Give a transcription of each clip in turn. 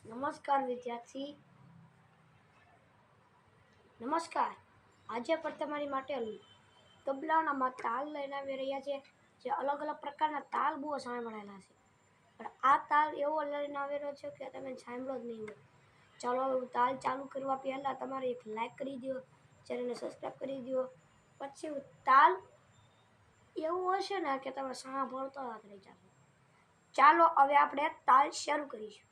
નમસ્કાર વિદ્યાર્થી. નમસ્કાર. આજે પણ તમારી માટે તબલાના તાલ લઈને આવી રહ્યા છે. જે અલગ અલગ પ્રકારના તાલ બહુ સાંભળેલા છે, પણ આ તાલ એવો લઈને આવી રહ્યો છે કે તમે સાંભળો જ નહીં હોય. ચાલો તાલ ચાલુ કરવા પહેલાં તમારે એક લાઈક કરી દો, ચેનલને સબસ્ક્રાઈબ કરી દો. પછી તાલ એવું હશે ને કે તમે સાંભળતો જ રહી જાવ. ચાલો હવે આપણે તાલ શરૂ કરીશું.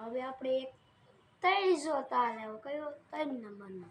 હવે આપણે એક ત્રીજો તાલ આવ્યો. કયો? 3 નંબરનો.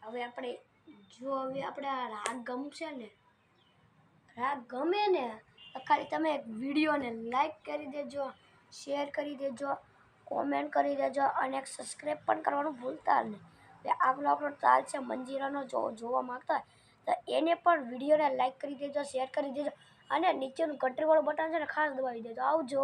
હવે આપણે આ રાગ ગમશે ને, રાગ ગમે ને તો ખાલી તમે એક વિડીયોને લાઈક કરી દેજો, શેર કરી દેજો, કોમેન્ટ કરી દેજો અને એક સબસ્ક્રાઈબ પણ કરવાનું ભૂલતા નહીં. આપણો તાલ છે મંજીરાનો. જોવા માંગતા હોય તો એને પણ વિડીયોને લાઈક કરી દેજો, શેર કરી દેજો અને નીચેનું ઘંટડીવાળું બટન છે ને ખાસ દબાવી દેજો. આવજો.